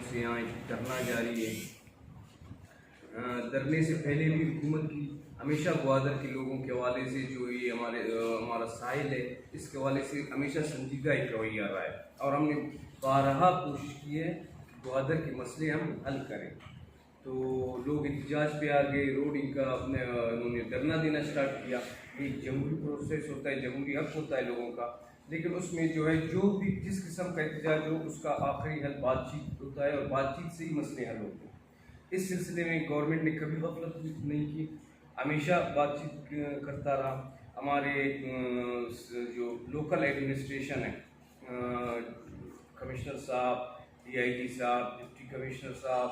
से यहाँ धरना जारी है। धरने से पहले भी हुकूमत की हमेशा ग्वादर के लोगों के हवाले से जो ये हमारा साहिल है, इसके हवाले से हमेशा संजीदा एक रवैया रहा है और हमने बारहा कोशिश की है कि ग्वादर के मसले हम हल करें। तो लोग एहतजाज पे आ गए, रोडिंग का उन्होंने धरना देना स्टार्ट किया। एक जमहूरी प्रोसेस होता है, जमहूरी हक होता है लोगों का, लेकिन उसमें जो है जो भी जिस किस्म का एहतजाज हो उसका आखिरी हल बातचीत होता है और बातचीत से ही मसले हल होते हैं। इस सिलसिले में गवर्नमेंट ने कभी गफलत नहीं की, हमेशा बातचीत करता रहा। हमारे जो लोकल एडमिनिस्ट्रेशन है, कमिश्नर साहब, DIG साहब, डिप्टी कमिश्नर साहब,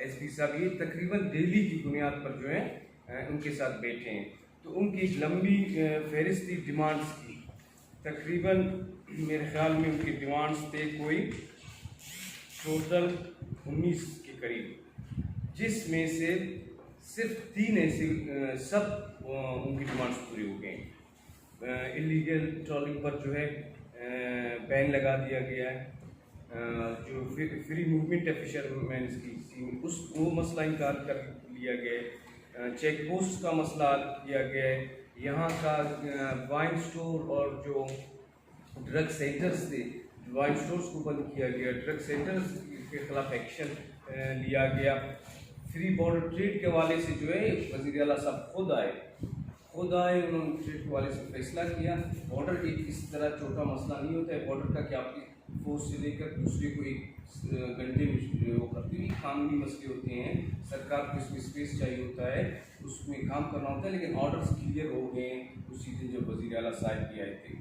SP साहब, ये तकरीबन डेली की बुनियाद पर जो है उनके साथ बैठे हैं। तो उनकी एक लंबी फहरिस्त थी डिमांड्स की। तकरीबन मेरे ख्याल में उनकी डिमांड्स थे कोई टोटल 19 के करीब, जिसमें से सिर्फ 3 ऐसे सब उनकी डिमांड्स पूरी हो गई। इलीगल ट्रॉलिंग पर जो है बैन लगा दिया गया है। जो फ्री मूवमेंट है फिशरमैन की, वो मसला इनकार कर लिया गया है। चेक पोस्ट का मसला हल किया गया है। यहाँ का वाइन स्टोर और जो ड्रग सेंटर्स थे, वाइन स्टोर्स को बंद किया गया, ड्रग सेंटर्स के खिलाफ एक्शन लिया गया। फ्री बॉर्डर ट्रेड के हवाले से जो है वज़ीर आला साहब खुद आए, उन्होंने ट्रेड के हवाले से फैसला किया। बॉर्डर एक इस तरह छोटा मसला नहीं होता है बॉर्डर का कि आपकी फोर्स से लेकर दूसरे को एक घंटे में वो करती हुई कानूनी मसले होते हैं। सरकार को इसमें स्पेस चाहिए होता है, उसमें काम करना होता है, लेकिन ऑर्डर्स क्लियर हो गए उसी दिन जब वज़ीर आला साहब भी आए थे।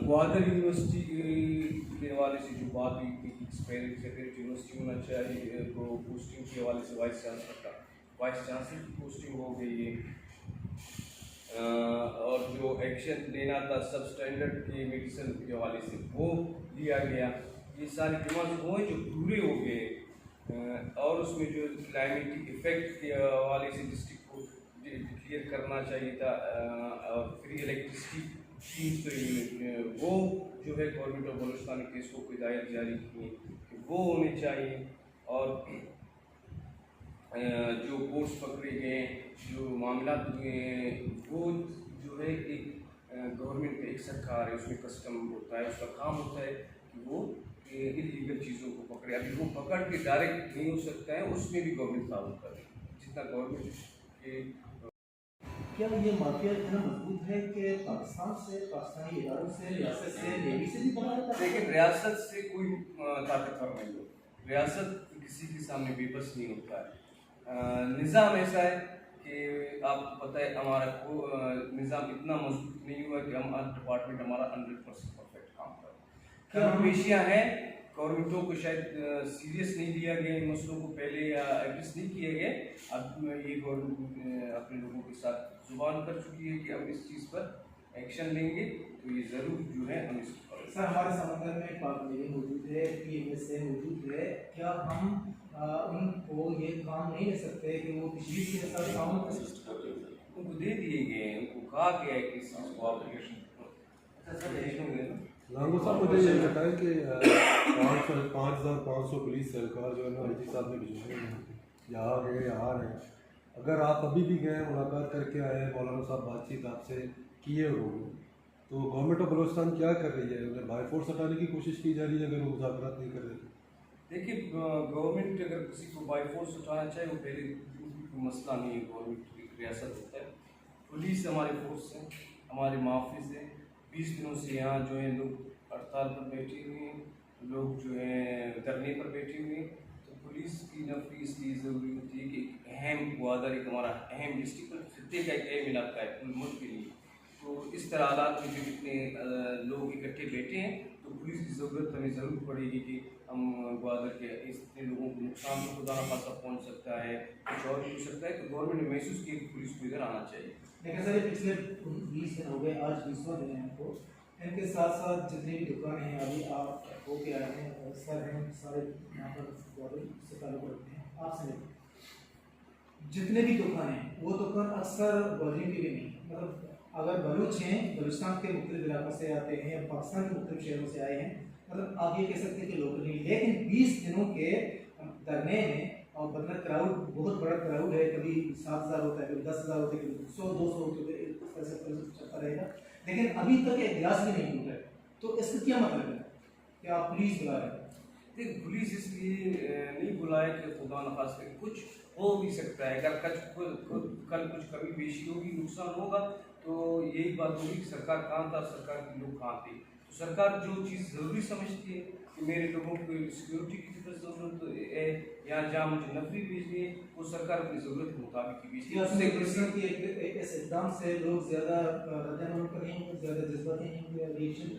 ग्वादर यूनिवर्सिटी के हवाले से जो बात हुई थी, सेपरेट यूनिवर्सिटी होना चाहिए, तो पोस्टिंग के हवाले से वाइस चांसलर की पोस्टिंग हो गई है। और जो एक्शन लेना था सब स्टैंडर्ड के मेडिसिन के हवाले से वो लिया गया। ये सारे डिमांड्स हुए जो पूरे हो गए। और उसमें जो क्लाइमेटिक इफेक्ट के हवाले से डिस्ट्रिक्ट को क्लियर करना चाहिए था, और फ्री इलेक्ट्रिसिटी वो जो है गवर्नमेंट ऑफ बलूचिस्तान के केस को हिदायत जारी की कि वो होने चाहिए। और जो कोर्स पकड़े गए, जो मामला हुए हैं, वो जो है एक गवर्नमेंट एक सरकार है, उसमें कस्टम होता है, उसका काम होता है कि वो इलीगल चीज़ों को पकड़े। अभी वो पकड़ के डायरेक्ट नहीं हो सकता है, उसमें भी गवर्नमेंट ताउन करे जितना गवर्नमेंट के। क्या ये माफिया इतना मजबूत है कि पाकिस्तान से, पाकिस्तानी इदारों से, रियासत से, नेवी से भी बना रहता है? लेकिन रियासत से कोई ताकतवर नहीं हो, रियासत किसी के सामने बेबस नहीं होता है। निज़ाम ऐसा है कि आपको पता है हमारा निज़ाम इतना मजबूत नहीं हुआ कि हम डिपार्टमेंट हमारा 100% परफेक्ट काम करे। कमियाँ हैं, गवर्नमेंटों को शायद सीरियस नहीं लिया गया इन मसलों को पहले, या एड्रेस नहीं किए गए। अब ये गवर्नमेंट अपने लोगों के साथ जुबान कर चुकी है कि हम इस चीज़ पर एक्शन लेंगे, तो ये ज़रूर जो है हम इस सर हमारे समंदर में पाक नेवी मौजूद है, PMSA मौजूद है, क्या हम उनको ये काम नहीं ले सकते कि वो पिछली के साथ काम उनको दे दिए गए हैं, उनको कहा गया है कि इस चीज़ को ऑपरेशन। अच्छा सर लांगो साहब, मुझे ये बताएं कि 5,500 पुलिस एहलकार जो है ना IG साहब ने भिजवाए हैं, यहाँ गए यहाँ रहे। अगर आप अभी भी गए मुलाकात करके आए, मौलाना साहब बातचीत आपसे किए होंगे, तो गवर्नमेंट ऑफ बलूचिस्तान क्या कर रही है? अगर बाय फोर्स हटाने की कोशिश की जा रही है, अगर वो मुज़ाकरात नहीं कर रहे? देखिए, गवर्नमेंट अगर किसी को बाय फोर्स उठाना चाहे, वो पहले मसला नहीं है, गवर्नमेंट की रियासत होता है। पुलिस हमारे फोर्स है, हमारे मुहाफ़िज़ हैं। 20 दिनों से यहाँ जो है लोग हड़ताल पर बैठे हुए हैं, लोग जो है धरने पर बैठे हुए हैं। तो पुलिस की नफरी इसलिए ज़रूरी होती है कि अहम ग्वादर एक हमारा अहम डिस्ट्रिक्ट खत्ते का एक अहम इलाका है पूरे मुल्क के लिए। तो इस तरह हालात में जो इतने लोग इकट्ठे बैठे हैं, तो पुलिस की ज़रूरत हमें ज़रूर पड़ेगी कि हम ग्वादर के इतने लोगों को नुकसान तो खुदा न खासा पहुँच सकता है, कुछ और भी हो सकता है। तो गवर्नमेंट ने महसूस किया कि पुलिस को इधर आना चाहिए। लेकिन सर पिछले 20 दिन हो गए, आज 20वां दिन है इनको, इनके साथ साथ जितनी भी दुकानें हैं, अभी आप हो के आए हैं, सर हैं सारे यहाँ पर ग्वादर से ताल्लुक़ रखते हैं, आपसे जितने भी दुकान हैं वो दुकान अक्सर ग्वादर की भी नहीं, मतलब अगर बलूच हैं, बलूचिस्तान के मुख्तलिफ इलाकों से आते हैं या पाकिस्तान के मुख्तलिफ शहरों से आए हैं, मतलब आप ये कह सकते हैं कि लोकल नहीं, लेकिन 20 दिनों के धरने में और मतलब क्राउड, बहुत बड़ा क्राउड है, कभी 7,000 होता है, कभी 10,000 होता है, कभी 100-200 होते हैं, ऐसे चलता रहेगा, लेकिन अभी तक एक गिलास भी नहीं टूटा है। तो इसका क्या मतलब है कि आप पुलिस बुला रहे हैं? देखिए, पुलिस इसलिए नहीं बुलाए कि खुदा न खास्ते कुछ हो भी सकता है, अगर कल कुछ कमी पेशी होगी, नुकसान होगा, तो यही बात होगी कि सरकार कहाँ था, सरकार के लोग कहाँ थे। तो सरकार जो चीज़ ज़रूरी समझती है कि मेरे लोगों को सिक्योरिटी की ज़रूरत है या जहाँ मुझे नौकरी भेजनी है, वो सरकार अपनी ज़रूरत के मुताबिक ही भेजती है। उससे किसी इस इकदाम से लोग ज़्यादा रद्द-ए-अमल करेंगे, ज़्यादा जज्बाती नहीं होंगे, रिएक्शन